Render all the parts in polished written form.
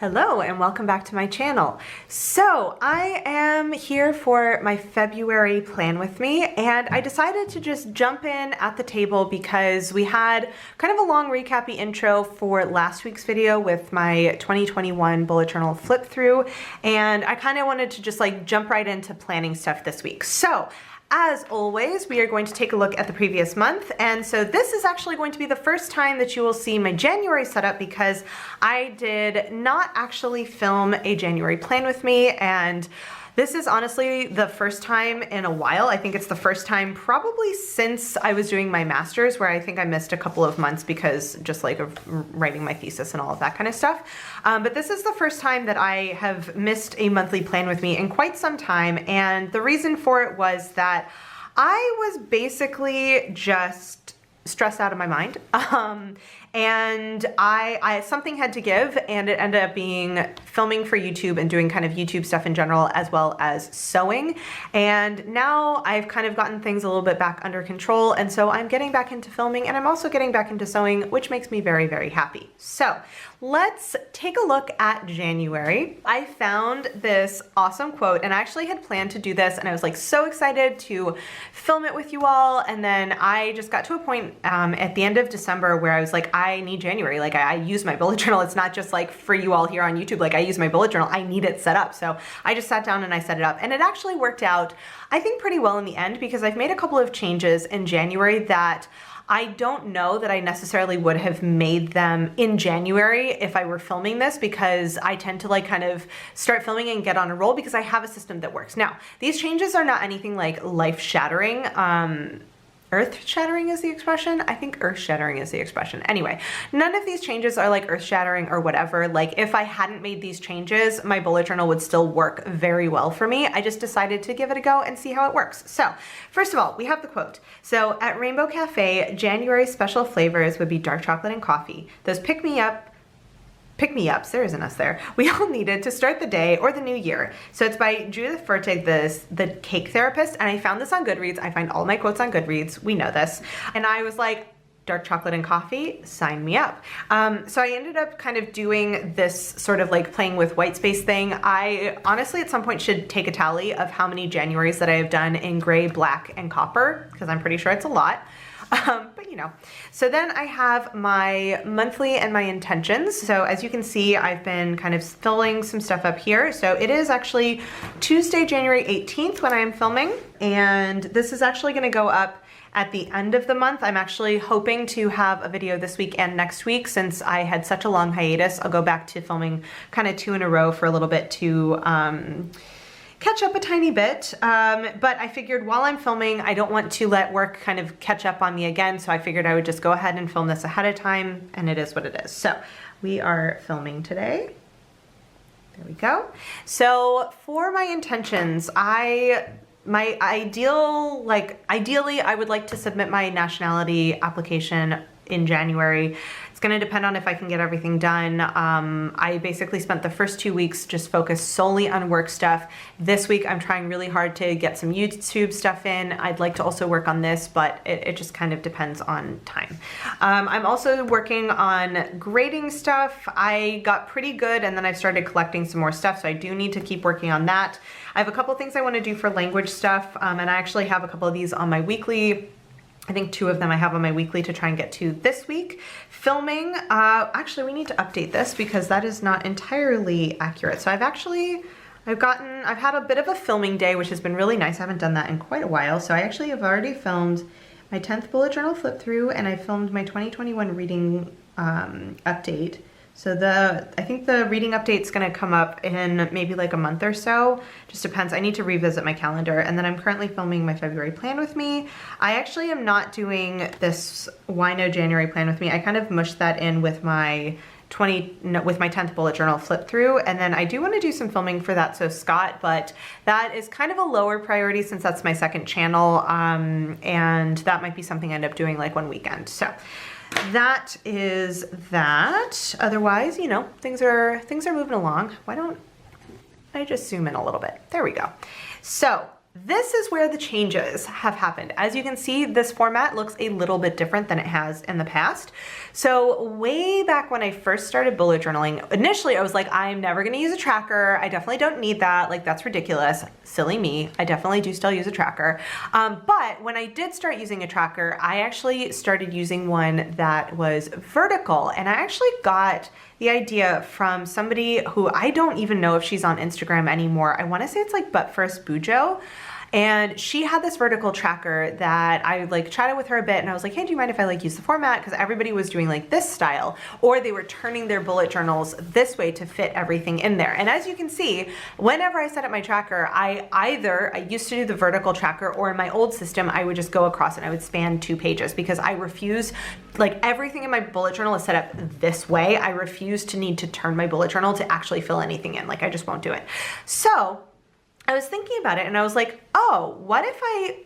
Hello and welcome back to my channel. So I am here for my February plan with me, and I decided to just jump in at the table because we had kind of a long recappy intro for last week's video with my 2021 bullet journal flip through, and I kind of wanted to just like jump right into planning stuff this week. So as always, we are going to take a look at the previous month, and so this is actually going to be the first time that you will see my January setup because I did not actually film a January plan with me, and this is honestly the first time in a while. I think it's the first time probably since I was doing my master's, where I think I missed a couple of months because just like of writing my thesis and all of that kind of stuff. But this is the first time that I have missed a monthly plan with me in quite some time. And the reason for it was that I was basically just stressed out of my mind. And I something had to give, and it ended up being filming for YouTube and doing kind of YouTube stuff in general, as well as sewing. And now I've kind of gotten things a little bit back under control, and so I'm getting back into filming, and I'm also getting back into sewing, which makes me very, very happy. So let's take a look at January. I found this awesome quote, and I actually had planned to do this, and I was like so excited to film it with you all. And then I just got to a point at the end of December where I was like, I need January. Like I use my bullet journal. It's not just like for you all here on YouTube. Like I use my bullet journal. I need it set up. So I just sat down and I set it up, and it actually worked out, I think, pretty well in the end, because I've made a couple of changes in January that I don't know that I necessarily would have made them in January if I were filming this, because I tend to like kind of start filming and get on a roll because I have a system that works. Now, these changes are not anything like life-shattering. Earth-shattering is the expression? I think earth-shattering is the expression. Anyway, none of these changes are like earth-shattering or whatever. Like if I hadn't made these changes, my bullet journal would still work very well for me. I just decided to give it a go and see how it works. So first of all, we have the quote. So at Rainbow Cafe, January's special flavors would be dark chocolate and coffee. Those pick-me-ups, there is an S there, we all needed to start the day or the new year. So it's by Judith Fertig, the cake therapist, and I found this on Goodreads. I find all my quotes on Goodreads, we know this. And I was like, dark chocolate and coffee, sign me up. So I ended up kind of doing this sort of like playing with white space thing. I honestly at some point should take a tally of how many Januaries that I have done in gray, black, and copper, because I'm pretty sure it's a lot. But you know, so then I have my monthly and my intentions. So as you can see, I've been kind of filling some stuff up here. So it is actually Tuesday, January 18th when I am filming, and this is actually going to go up at the end of the month. I'm actually hoping to have a video this week and next week. Since I had such a long hiatus, I'll go back to filming kind of 2 in a row for a little bit to catch up a tiny bit, but I figured while I'm filming, I don't want to let work kind of catch up on me again, so I figured I would just go ahead and film this ahead of time, and it is what it is. So we are filming today. There we go. So for my intentions, ideally, I would like to submit my nationality application in January. It's going to depend on if I can get everything done. I basically spent the first 2 weeks just focused solely on work stuff. This week I'm trying really hard to get some YouTube stuff in. I'd like to also work on this, but it just kind of depends on time. I'm also working on grading stuff. I got pretty good, and then I started collecting some more stuff, so I do need to keep working on that. I have a couple things I want to do for language stuff, and I actually have a couple of these on my weekly. I think 2 of them I have on my weekly to try and get to this week. Filming, actually we need to update this because that is not entirely accurate. So I've had a bit of a filming day, which has been really nice. I haven't done that in quite a while. So I actually have already filmed my 10th bullet journal flip through, and I filmed my 2021 reading update. So I think the reading update's gonna come up in maybe like a month or so. Just depends. I need to revisit my calendar. And then I'm currently filming my February plan with me. I actually am not doing this Why No January plan with me. I kind of mushed that in with my 10th bullet journal flip through, and then I do want to do some filming for that, so Scott, but that is kind of a lower priority since that's my second channel, and that might be something I end up doing like one weekend. So that is that. Otherwise, you know, things are moving along. Why don't I just zoom in a little bit? There we go. So this is where the changes have happened. As you can see, this format looks a little bit different than it has in the past. So way back when I first started bullet journaling, initially I was like, I'm never gonna use a tracker. I definitely don't need that. Like, that's ridiculous. Silly me. I definitely do still use a tracker. But when I did start using a tracker, I actually started using one that was vertical. And I actually got the idea from somebody who I don't even know if she's on Instagram anymore. I wanna say it's like But First BUJO. And she had this vertical tracker that I like chatted with her a bit, and I was like, hey, do you mind if I like use the format? Because everybody was doing like this style, or they were turning their bullet journals this way to fit everything in there. And as you can see, whenever I set up my tracker, I used to do the vertical tracker, or in my old system, I would just go across and I would span 2 pages because I refuse, like everything in my bullet journal is set up this way. I refuse to need to turn my bullet journal to actually fill anything in. Like, I just won't do it. So I was thinking about it and I was like, oh, what if I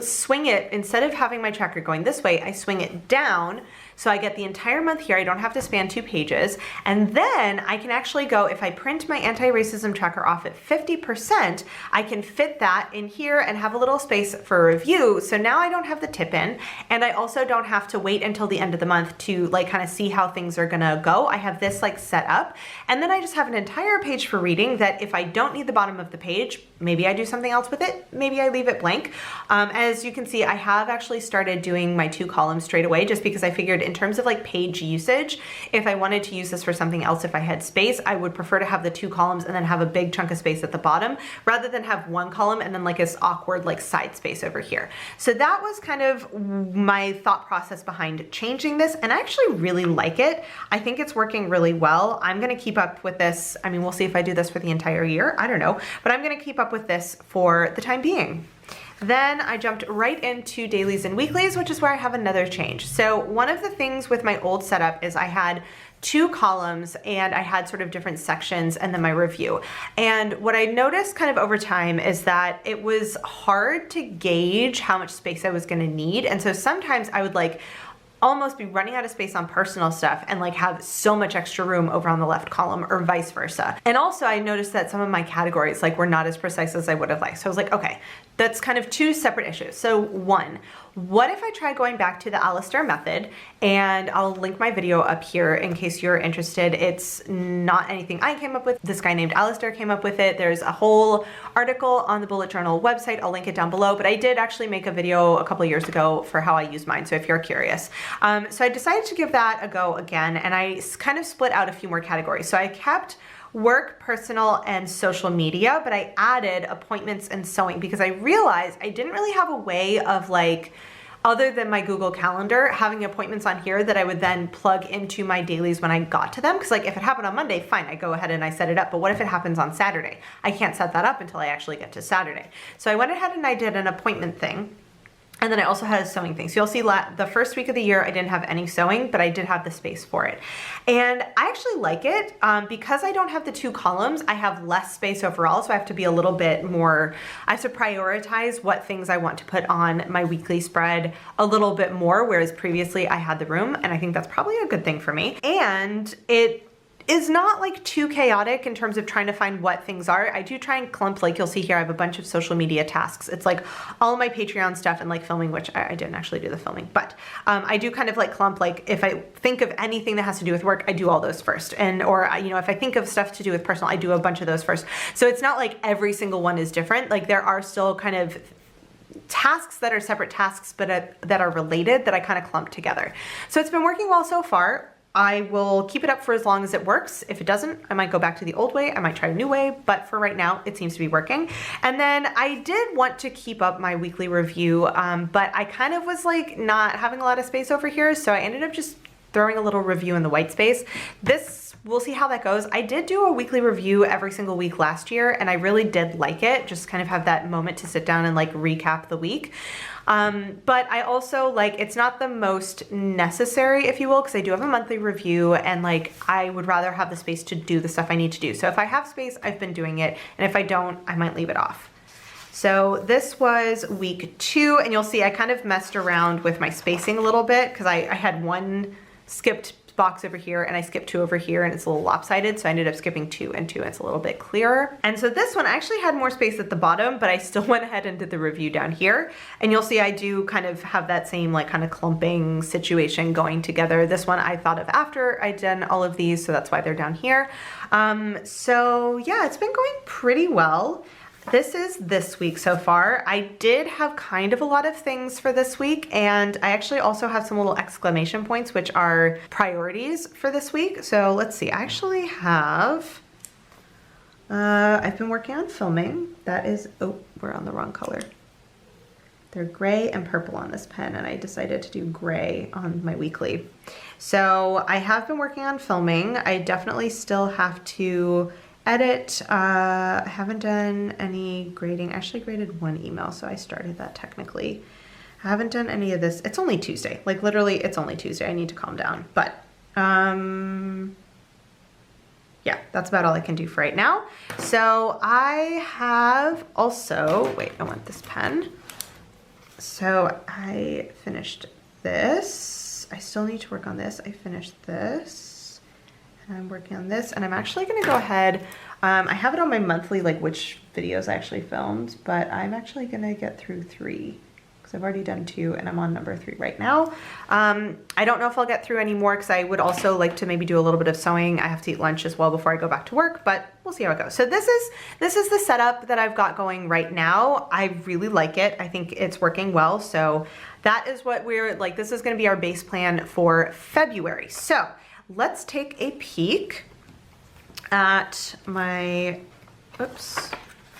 swing it, instead of having my tracker going this way, I swing it down so I get the entire month here. I don't have to span 2 pages. And then I can actually go, if I print my anti-racism tracker off at 50%, I can fit that in here and have a little space for review. So now I don't have the tip in, and I also don't have to wait until the end of the month to like kind of see how things are gonna go. I have this like set up, and then I just have an entire page for reading that if I don't need the bottom of the page, maybe I do something else with it. Maybe I leave it blank. As you can see, I have actually started doing my 2 columns straight away, just because I figured in terms of like page usage, if I wanted to use this for something else, if I had space, I would prefer to have the 2 columns and then have a big chunk of space at the bottom, rather than have 1 column and then like this awkward like side space over here. So that was kind of my thought process behind changing this, and I actually really like it. I think it's working really well. I'm gonna keep up with this. I mean, we'll see if I do this for the entire year. I don't know, but I'm gonna keep up with this for the time being. Then I jumped right into dailies and weeklies, which is where I have another change. So one of the things with my old setup is I had 2 columns and I had sort of different sections and then my review. And what I noticed kind of over time is that it was hard to gauge how much space I was gonna need. And so sometimes I would like almost be running out of space on personal stuff and like have so much extra room over on the left column, or vice versa. And also I noticed that some of my categories like were not as precise as I would have liked. So I was like, okay, that's kind of 2 separate issues. So one, what if I try going back to the ALASTAIR method? And I'll link my video up here in case you're interested. It's not anything I came up with. This guy named ALASTAIR came up with it. There's a whole article on the Bullet Journal website. I'll link it down below, but I did actually make a video a couple years ago for how I use mine, so if you're curious. So I decided to give that a go again, and I kind of split out a few more categories. So I kept work, personal, and social media, but I added appointments and sewing because I realized I didn't really have a way of like, other than my Google Calendar, having appointments on here that I would then plug into my dailies when I got to them. Because like if it happened on Monday, fine, I go ahead and I set it up. But what if it happens on Saturday? I can't set that up until I actually get to Saturday. So I went ahead and I did an appointment thing. And then I also had a sewing thing. So you'll see the first week of the year, I didn't have any sewing, but I did have the space for it. And I actually like it because I don't have the 2 columns, I have less space overall. So I have to be a little bit more, I have to prioritize what things I want to put on my weekly spread a little bit more, whereas previously I had the room, and I think that's probably a good thing for me. And it is not like too chaotic in terms of trying to find what things are. I do try and clump, like you'll see here, I have a bunch of social media tasks. It's like all my Patreon stuff and like filming, which I didn't actually do the filming, but I do kind of like clump, like if I think of anything that has to do with work, I do all those first. And, or, you know, if I think of stuff to do with personal, I do a bunch of those first. So it's not like every single one is different. Like there are still kind of tasks that are separate tasks, but that are related that I kind of clump together. So it's been working well so far. I will keep it up for as long as it works. If it doesn't, I might go back to the old way. I might try a new way, but for right now, it seems to be working. And then I did want to keep up my weekly review, but I kind of was like not having a lot of space over here. So I ended up just throwing a little review in the white space. This, we'll see how that goes. I did do a weekly review every single week last year, and I really did like it. Just kind of have that moment to sit down and like recap the week. But I also like, it's not the most necessary, if you will, because I do have a monthly review, and like I would rather have the space to do the stuff I need to do. So if I have space, I've been doing it, and if I don't, I might leave it off. So this was week 2, and you'll see I kind of messed around with my spacing a little bit because I had one skipped box over here and I skipped 2 over here and it's a little lopsided. So I ended up skipping 2 and 2 and it's a little bit clearer. And so this one I actually had more space at the bottom, but I still went ahead and did the review down here. And you'll see I do kind of have that same like kind of clumping situation going together. This one I thought of after I done all of these, so that's why they're down here. So yeah, it's been going pretty well. This is this week so far. I did have kind of a lot of things for this week, and I actually also have some little exclamation points, which are priorities for this week. So let's see, I actually have, I've been working on filming. That is, oh, we're on the wrong color. They're gray and purple on this pen, and I decided to do gray on my weekly. So I have been working on filming. I definitely still have to edit. I haven't done any grading. I actually graded 1 email, so I started that technically. I haven't done any of this. It's only Tuesday. Like literally, it's only Tuesday. I need to calm down. But yeah, that's about all I can do for right now. So I have also, wait, I want this pen. So I finished this. I still need to work on this. I finished this. And I'm working on this, and I'm actually going to go ahead. I have it on my monthly, like which videos I actually filmed, but I'm actually going to get through 3 because I've already done 2 and I'm on number 3 right now. I don't know if I'll get through any more because I would also like to maybe do a little bit of sewing. I have to eat lunch as well before I go back to work, but we'll see how it goes. So this is the setup that I've got going right now. I really like it. I think it's working well. So that is what we're like. This is going to be our base plan for February. So let's take a peek at my, oops,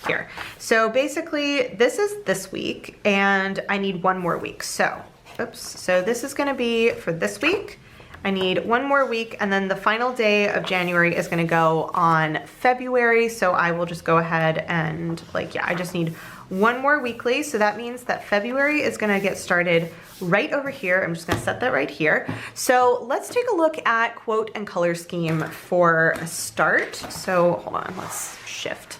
here. So basically this is this week and I need 1 more week. So, oops, so this is gonna be for this week. I need 1 more week, and then the final day of January is gonna go on February. So I will just go ahead and like, yeah, I just need 1 more weekly. So that means that February is gonna get started right over here. I'm just gonna set that right here. So let's take a look at quote and color scheme for a start. So hold on, let's shift.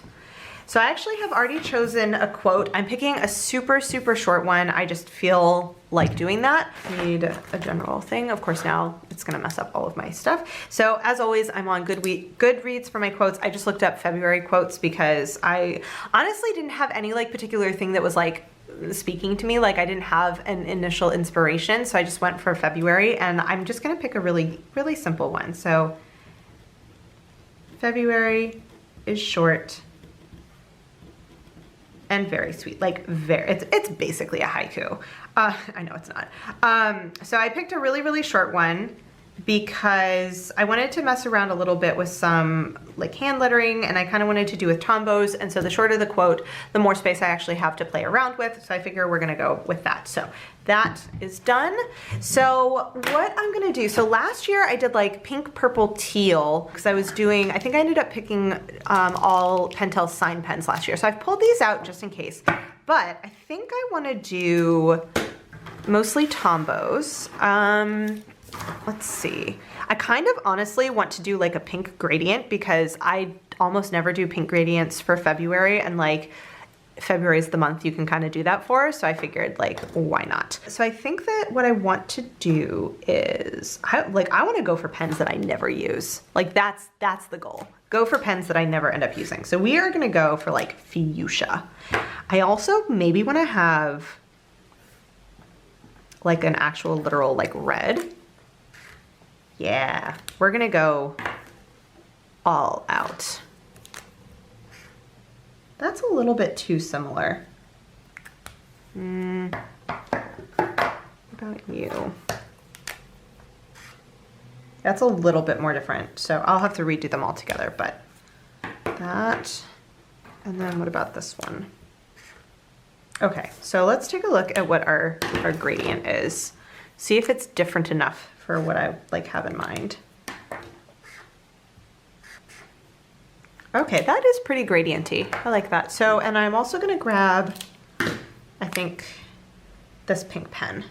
So I actually have already chosen a quote. I'm picking a super, super short one. I just feel like doing that. I need a general thing. Of course, now it's gonna mess up all of my stuff. So as always, I'm on Goodreads for my quotes. I just looked up February quotes because I honestly didn't have any like particular thing that was like speaking to me. Like I didn't have an initial inspiration. So I just went for February, and I'm just gonna pick a really, really simple one. So February is short and very sweet, like it's basically a haiku. I know it's not. So I picked a really, really short one because I wanted to mess around a little bit with some like hand lettering, and I kind of wanted to do with Tombows. And so the shorter the quote, the more space I actually have to play around with. So I figure we're gonna go with that. So that is done. So what I'm gonna do, so last year I did like pink, purple, teal, because I was doing, I think I ended up picking all Pentel sign pens last year. So I've pulled these out just in case, but I think I wanna do mostly Tombows. Let's see. I kind of honestly want to do like a pink gradient because I almost never do pink gradients for February, and like February is the month you can kind of do that for. So I figured like, why not? So I think that what I want to do is I want to go for pens that I never use. Like that's the goal. Go for pens that I never end up using. So we are going to go for like fuchsia. I also maybe want to have like an actual literal like red. Yeah, we're gonna go all out. That's a little bit too similar. What about you? That's a little bit more different, so I'll have to redo them all together, but that, and then what about this one? Okay, so let's take a look at what our gradient is. See if it's different enough for what I like have in mind. Okay, that is pretty gradienty. I like that. So, and I'm also gonna grab, I think, this pink pen.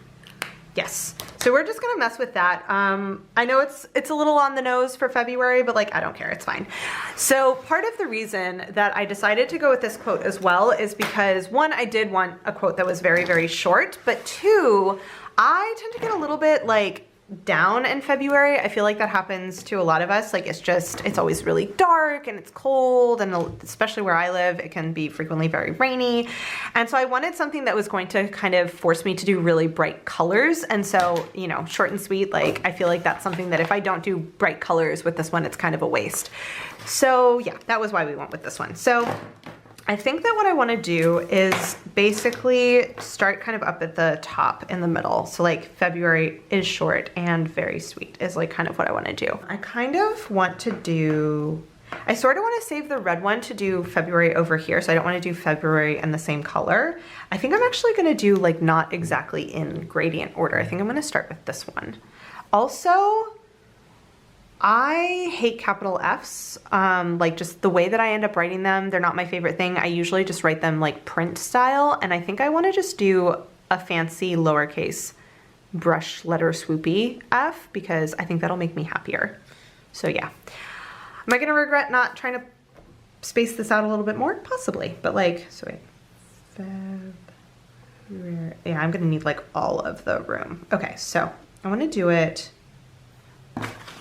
Yes. So we're just gonna mess with that. I know it's a little on the nose for February, but like, I don't care, it's fine. So part of the reason that I decided to go with this quote as well is because 1, I did want a quote that was very, very short, but 2, I tend to get a little bit like down in February. I feel like that happens to a lot of us. Like it's always really dark and it's cold, and especially where I live, it can be frequently very rainy. And so I wanted something that was going to kind of force me to do really bright colors. And so, you know, short and sweet, like I feel like that's something that if I don't do bright colors with this one, it's kind of a waste. So yeah, that was why we went with this one. So I think that what I want to do is basically start kind of up at the top in the middle. So like February is short and very sweet is like kind of what I want to do. I kind of want to do, I sort of want to save the red one to do February over here. So I don't want to do February in the same color. I think I'm actually going to do like not exactly in gradient order. I think I'm going to start with this one. Also, I hate capital Fs, like just the way that I end up writing them, they're not my favorite thing. I usually just write them like print style, and I think I want to just do a fancy lowercase brush letter swoopy F because I think that'll make me happier. So yeah. Am I going to regret not trying to space this out a little bit more? Possibly, but like, so wait, February, yeah, I'm going to need like all of the room. Okay, so I want to do it.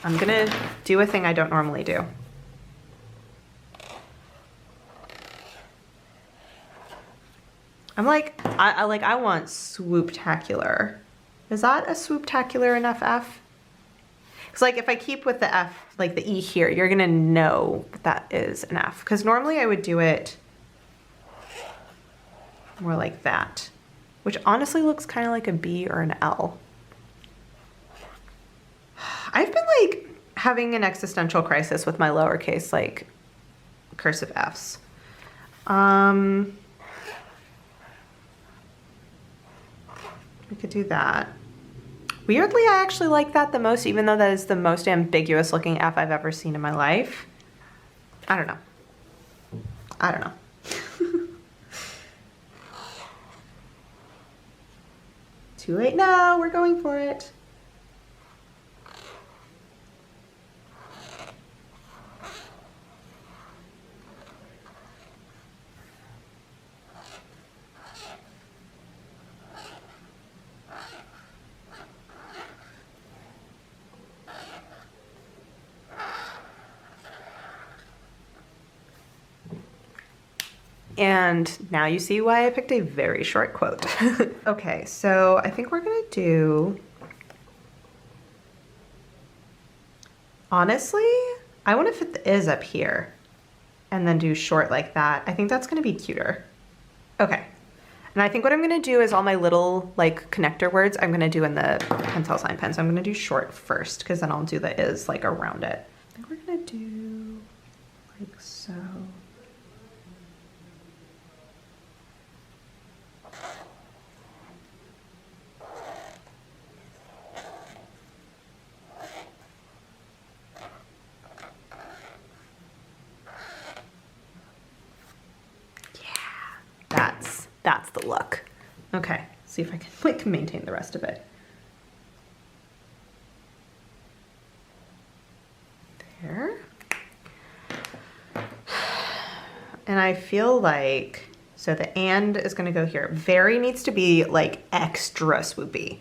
I'm gonna do a thing I don't normally do. I'm like, I want swooptacular. Is that a swooptacular enough F? Because like if I keep with the F, like the E here, you're gonna know that is an F. Because normally I would do it more like that, which honestly looks kind of like a B or an L. I've been like having an existential crisis with my lowercase like cursive Fs. We could do that. Weirdly, I actually like that the most, even though that is the most ambiguous looking F I've ever seen in my life. I don't know. I don't know. Too late now, we're going for it. And now you see why I picked a very short quote. Okay, so I think we're gonna do, honestly, I wanna fit the is up here and then do short like that. I think that's gonna be cuter. Okay, and I think what I'm gonna do is all my little like connector words I'm gonna do in the pencil sign pen. So I'm gonna do short first because then I'll do the is like around it. I think we're gonna do like so. That's the look. Okay, see if I can like maintain the rest of it. There. And I feel like, so the and is gonna go here. Very needs to be like extra swoopy.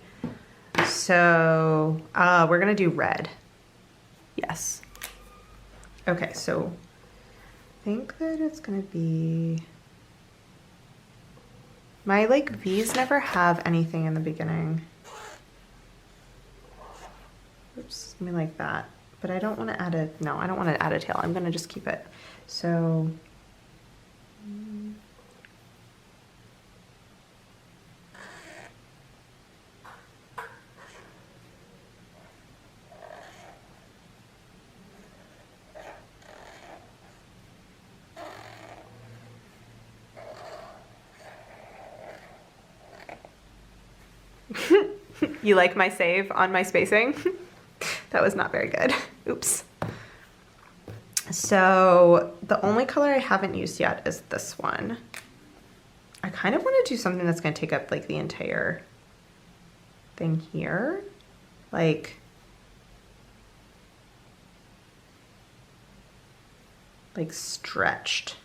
So we're gonna do red. Yes. Okay, so I think that it's gonna be, my like V's never have anything in the beginning. Oops, I mean like that. But I don't want to add a, no, I don't want to add a tail. I'm gonna just keep it. So, you like my save on my spacing? That was not very good. Oops. So the only color I haven't used yet is this one. I kind of want to do something that's going to take up like the entire thing here. Like stretched.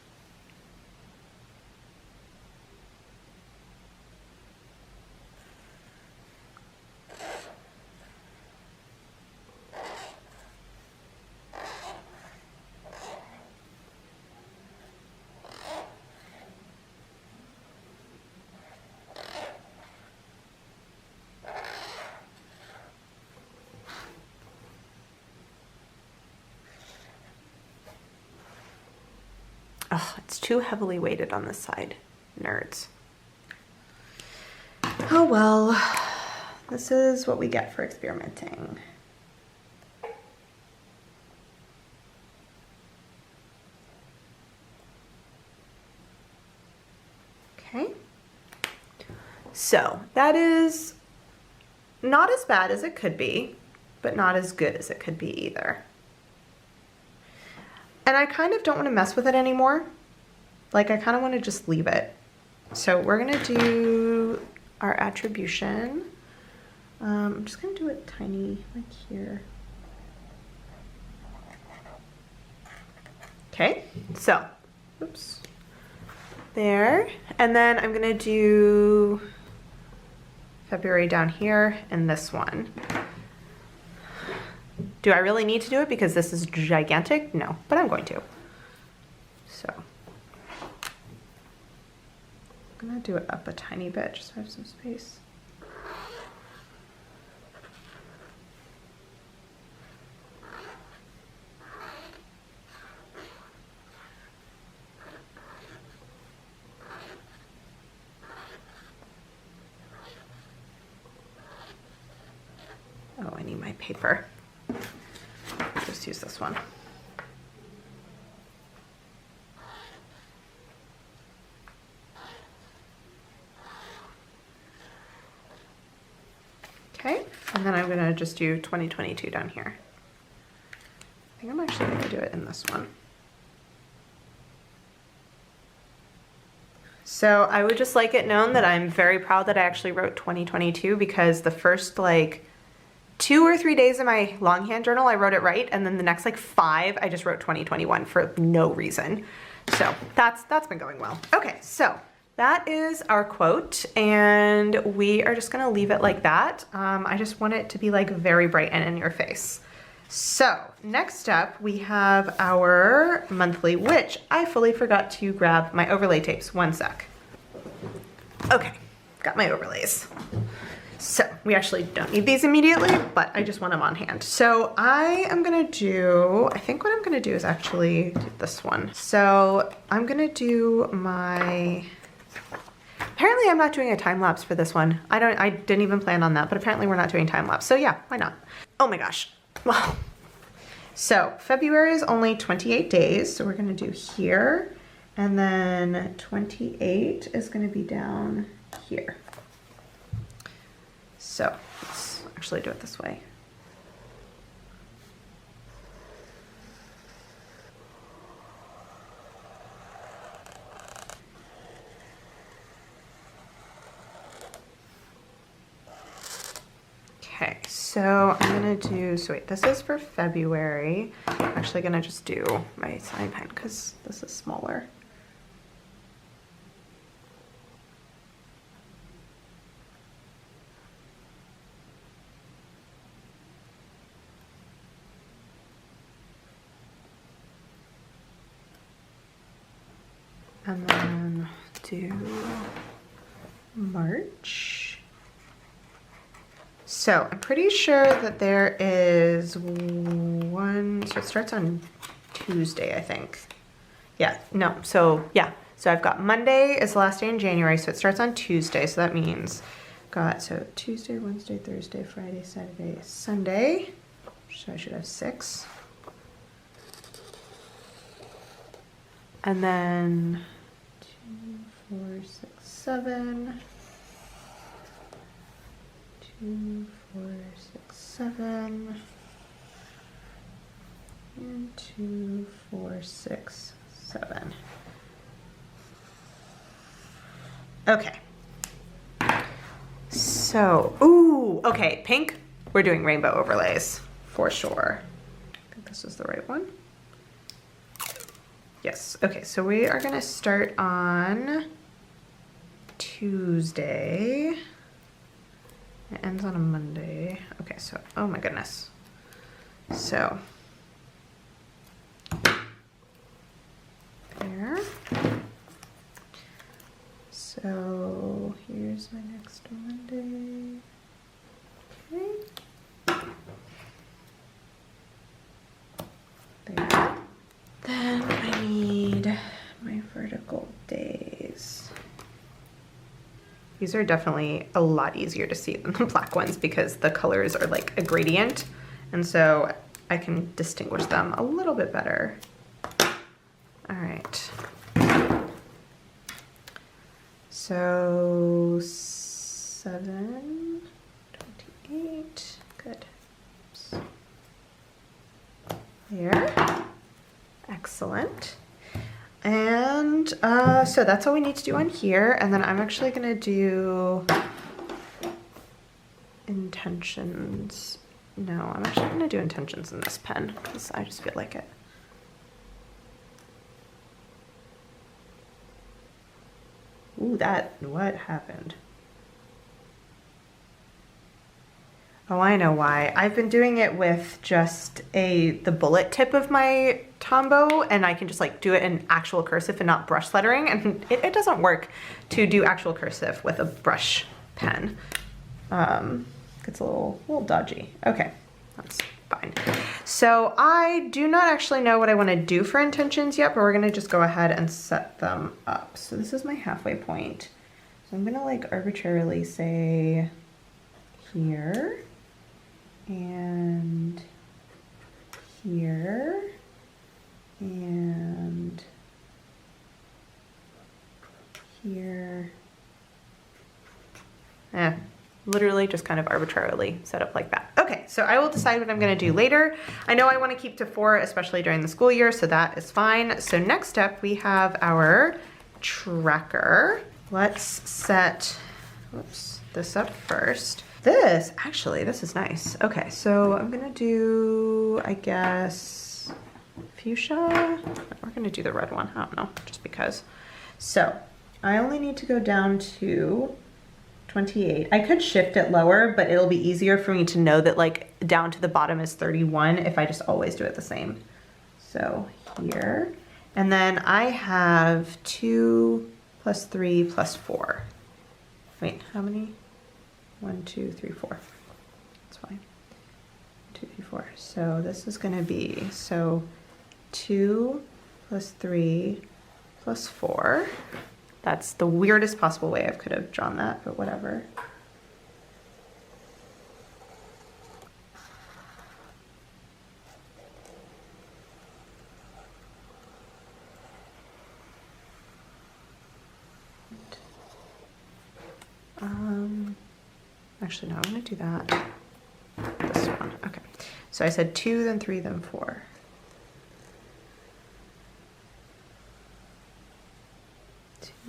Oh, it's too heavily weighted on this side. Nerds. Oh well, this is what we get for experimenting. Okay. So that is not as bad as it could be, but not as good as it could be either. And I kind of don't want to mess with it anymore. Like, I kind of want to just leave it. So we're going to do our attribution. I'm just going to do it tiny, like here. Okay, so, oops, there. And then I'm going to do February down here and this one. Do I really need to do it because this is gigantic? No, but I'm going to. So I'm gonna do it up a tiny bit just so I have some space. Oh, I need my paper. Just use this one. Okay, and then I'm gonna just do 2022 down here. I think I'm actually gonna do it in this one. So I would just like it known that I'm very proud that I actually wrote 2022 because the first like 2 or 3 days in my longhand journal, I wrote it right. And then the next like 5, I just wrote 2021 for no reason. So that's been going well. Okay, so that is our quote and we are just gonna leave it like that. I just want it to be like very bright and in your face. So next up we have our monthly, which I fully forgot to grab my overlay tapes. One sec. Okay, got my overlays. So we actually don't need these immediately, but I just want them on hand. So I am gonna do, I think what I'm gonna do is actually do this one. So I'm gonna do my, apparently I'm not doing a time lapse for this one. I didn't even plan on that, but apparently we're not doing time lapse. So yeah, why not? Oh my gosh. Well, so February is only 28 days. So we're gonna do here and then 28 is gonna be down here. So let's actually do it this way. Okay, so I'm gonna do, so wait, this is for February. I'm actually gonna just do my sign pen because this is smaller. And then do March. So I'm pretty sure that there is one, so it starts on Tuesday, I think. Yeah, no, so yeah. So I've got Monday is the last day in January, so it starts on Tuesday. So that means got, so Tuesday, Wednesday, Thursday, Friday, Saturday, Sunday. So I should have 6. And then 2, 4, 6, 7. 2, 4, 6, 7. And 2, 4, 6, 7. Okay. So, ooh, okay, pink. We're doing rainbow overlays for sure. I think this is the right one. Yes, okay, so we are gonna start on Tuesday. It ends on a Monday. Okay, so, oh my goodness. So, there. So, here's my next Monday. Okay. There. Then I need These are definitely a lot easier to see than the black ones because the colors are like a gradient, and so I can distinguish them a little bit better. All right. So 728, good. Oops. There, excellent. And so that's all we need to do on here. And then I'm actually gonna do intentions. No, I'm actually gonna do intentions in this pen because I just feel like it. Ooh, what happened? Oh, I know why. I've been doing it with just the bullet tip of my Tombow, and I can just like do it in actual cursive and not brush lettering, and it doesn't work to do actual cursive with a brush pen. It's a little dodgy. Okay, that's fine. So I do not actually know what I want to do for intentions yet, but we're gonna just go ahead and set them up. So this is my halfway point. So I'm gonna like arbitrarily say here, and here, and here. Literally just kind of arbitrarily set up like that. Okay, so I will decide what I'm gonna do later. I know I wanna keep to 4, especially during the school year, so that is fine. So next up, we have our tracker. Let's set, this up first. This is nice. Okay, so I'm gonna do, I guess, fuchsia. We're gonna do the red one, I don't know, just because. So I only need to go down to 28. I could shift it lower, but it'll be easier for me to know that like down to the bottom is 31 if I just always do it the same. So here, and then I have 2 plus 3 plus 4. Wait, how many? 1, 2, 3, 4. That's fine. 2, 3, 4. So this is gonna be, so 2 plus 3 plus 4. That's the weirdest possible way I could have drawn that, but whatever. Actually, no, I'm gonna do that. This one, okay. So I said 2, then 3, then 4.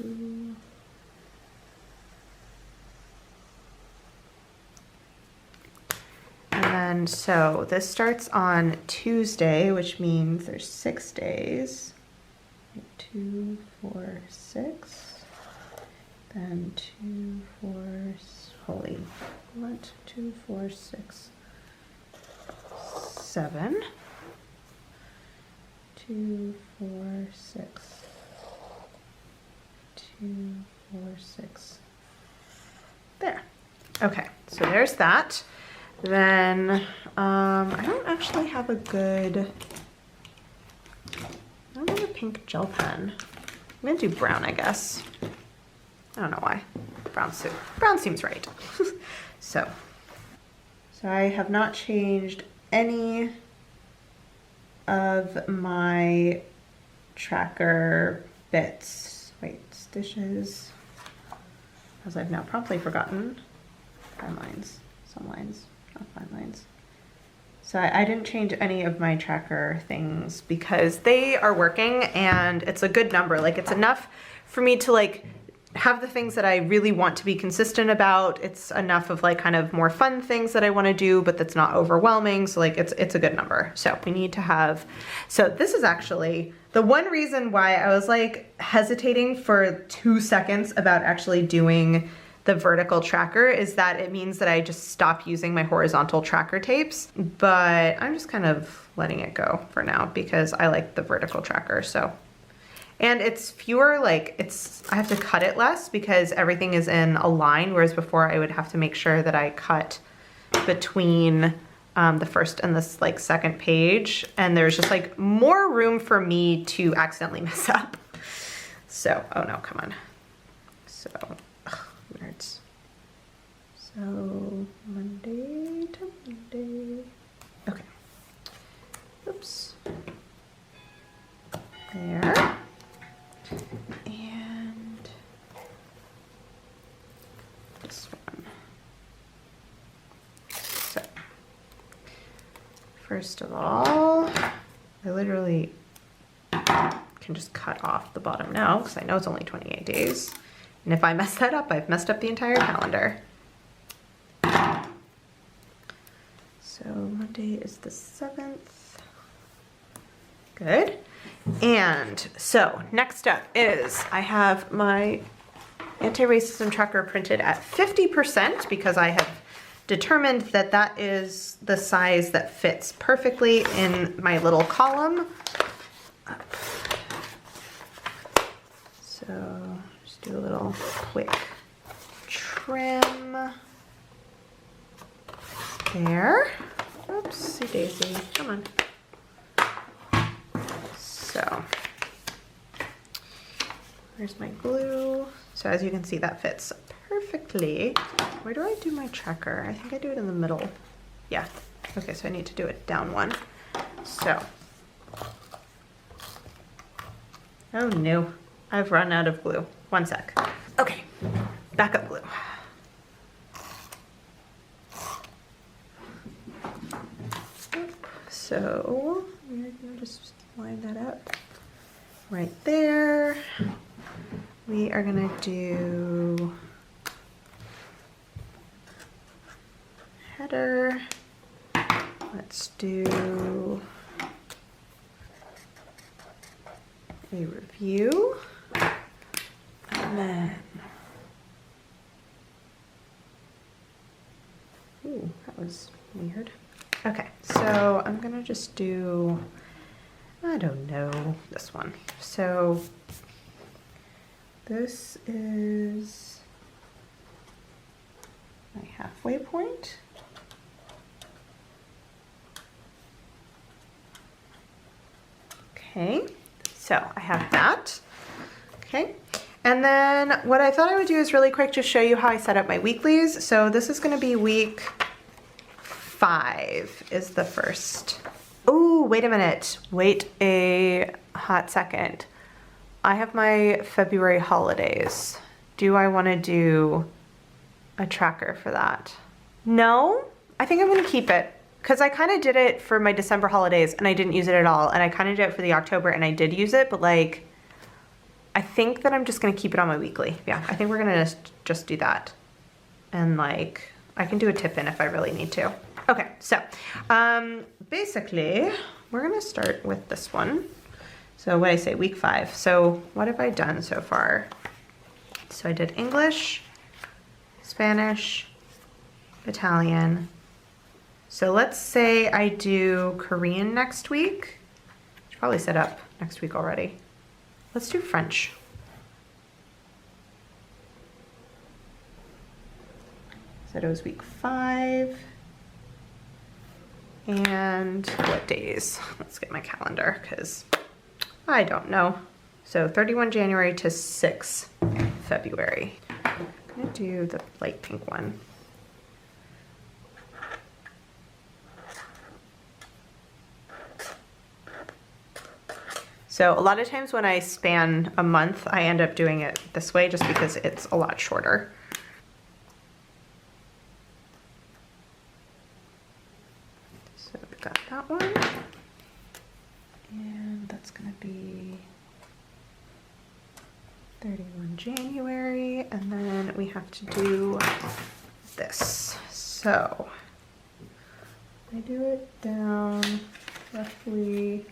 2. And then, so this starts on Tuesday, which means there's 6 days. 2, 4, 6. Then 2, 4, holy, what? 2, 4, 6, 7. 2, 4, 6. 2, 4, 6. There. Okay, so there's that. Then I don't actually have a good, I don't have a pink gel pen. I'm gonna do brown, I guess. I don't know why. Brown seems right. So I have not changed any of my tracker bits. Wait, stitches, as I've now promptly forgotten. Fine lines, some lines, not fine lines. So I didn't change any of my tracker things because they are working and it's a good number. Like it's enough for me to like have the things that I really want to be consistent about. It's enough of like kind of more fun things that I want to do, but that's not overwhelming. So like it's a good number. So we need to have, so this is actually the one reason why I was like hesitating for 2 seconds about actually doing the vertical tracker is that it means that I just stop using my horizontal tracker tapes, but I'm just kind of letting it go for now because I like the vertical tracker. So, and it's fewer, like I have to cut it less because everything is in a line, whereas before I would have to make sure that I cut between the first and this like second page, and there's just like more room for me to accidentally mess up. So, oh no, come on. So, nerds. this one. So, first of all, I literally can just cut off the bottom now because I know it's only 28 days. And if I mess that up, I've messed up the entire calendar. So Monday is the 7th. Good. And so next up is I have my anti-racism tracker printed at 50% because I have determined that that is the size that fits perfectly in my little column. So just do a little quick trim there. Oopsie daisy, come on. So there's my glue. So as you can see, that fits perfectly. Where do I do my checker? I think I do it in the middle. Yeah. Okay, so I need to do it down one. So. Oh no, I've run out of glue. One sec. Okay, backup glue. So we're gonna just line that up right there. We are gonna do header. Let's do a review. And then, ooh, that was weird. Okay, so I'm gonna just do, I don't know, this one. So this is my halfway point. Okay, so I have that. Okay, and then what I thought I would do is really quick just show you how I set up my weeklies. So this is gonna be week 5 is the first. Oh, wait a minute. Wait a hot second. I have my February holidays. Do I want to do a tracker for that? No, I think I'm going to keep it because I kind of did it for my December holidays and I didn't use it at all. And I kind of did it for the October and I did use it, but like, I think that I'm just going to keep it on my weekly. Yeah, I think we're going to just do that. And like, I can do a tip in if I really need to. Okay, so basically we're gonna start with this one. So what did I say, week 5. So what have I done so far? So I did English, Spanish, Italian. So let's say I do Korean next week. I should probably set up next week already. Let's do French. Said it was week 5. And what days? Let's get my calendar because I don't know. So 31 January to 6 February. I'm gonna do the light pink one. So a lot of times when I span a month, I end up doing it this way just because it's a lot shorter. Got that one, and that's gonna be 31 January, and then we have to do this. So I do it down roughly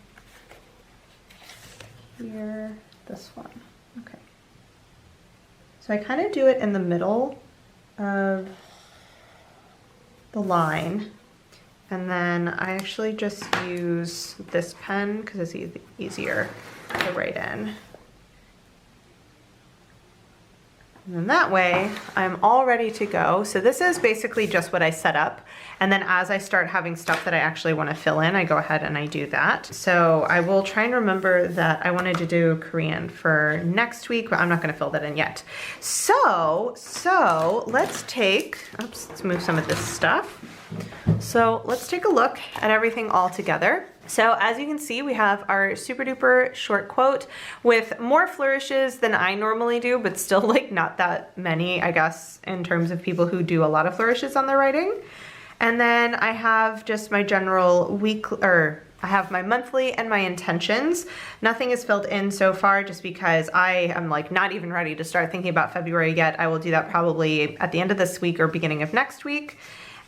here, this one. Okay. So I kind of do it in the middle of the line. And then I actually just use this pen because it's easier to write in. And then that way I'm all ready to go. So this is basically just what I set up. And then as I start having stuff that I actually want to fill in, I go ahead and I do that. So I will try and remember that I wanted to do Korean for next week, but I'm not going to fill that in yet. So let's let's move some of this stuff. So let's take a look at everything all together. So as you can see, we have our super duper short quote with more flourishes than I normally do, but still like not that many, I guess, in terms of people who do a lot of flourishes on their writing. And then I have just my general I have my monthly and my intentions. Nothing is filled in so far just because I am like not even ready to start thinking about February yet. I will do that probably at the end of this week or beginning of next week.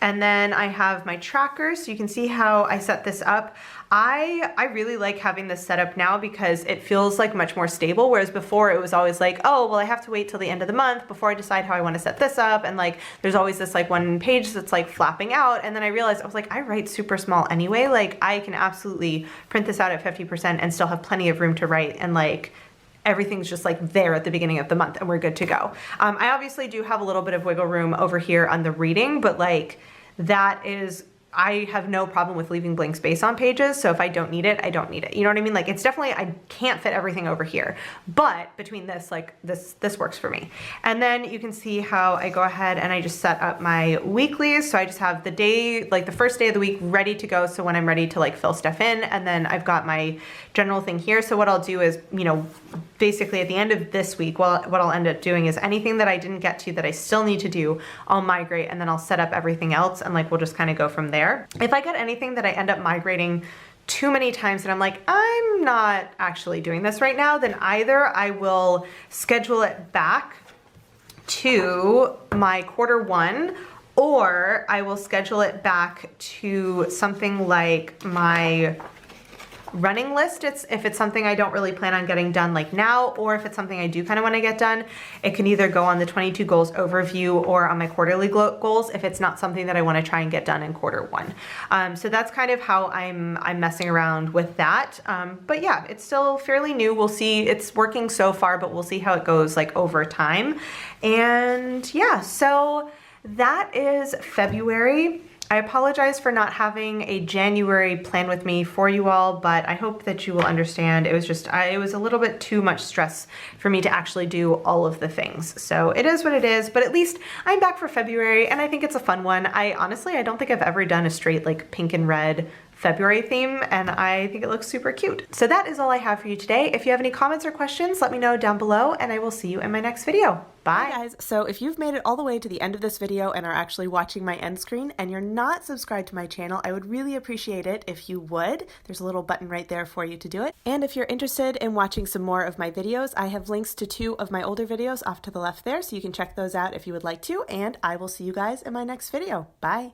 And then I have my tracker, so you can see how I set this up. I really like having this set up now because it feels like much more stable, whereas before it was always like, oh, well, I have to wait till the end of the month before I decide how I want to set this up, and like there's always this like one page that's like flapping out, and then I realized I was like, I write super small anyway, like I can absolutely print this out at 50% and still have plenty of room to write, and like everything's just like there at the beginning of the month and we're good to go. I obviously do have a little bit of wiggle room over here on the reading, but like that is, I have no problem with leaving blank space on pages, so if I don't need it, I don't need it. You know what I mean? Like it's definitely, I can't fit everything over here, but between this, like this works for me. And then you can see how I go ahead and I just set up my weeklies. So I just have the day, like the first day of the week ready to go. So when I'm ready to like fill stuff in, and then I've got my general thing here. So what I'll do is, you know, basically at the end of this week, well, what I'll end up doing is anything that I didn't get to that I still need to do, I'll migrate, and then I'll set up everything else, and like we'll just kind of go from there. If I get anything that I end up migrating too many times and I'm like, I'm not actually doing this right now, then either I will schedule it back to my Q1, or I will schedule it back to something like my running list. If it's something I don't really plan on getting done like now, or if it's something I do kind of want to get done, it can either go on the 22 goals overview or on my quarterly goals if it's not something that I want to try and get done in Q1. So that's kind of how I'm messing around with that. But yeah, it's still fairly new. We'll see. It's working so far, but we'll see how it goes like over time. And yeah, so that is February. I apologize for not having a January plan with me for you all, but I hope that you will understand. It was just, it was a little bit too much stress for me to actually do all of the things. So it is what it is, but at least I'm back for February, and I think it's a fun one. Honestly, I don't think I've ever done a straight like pink and red February theme, and I think it looks super cute. So that is all I have for you today. If you have any comments or questions, let me know down below, and I will see you in my next video. Bye. Hey guys, so if you've made it all the way to the end of this video and are actually watching my end screen and you're not subscribed to my channel, I would really appreciate it if you would. There's a little button right there for you to do it. And if you're interested in watching some more of my videos, I have links to 2 of my older videos off to the left there, so you can check those out if you would like to, and I will see you guys in my next video. Bye.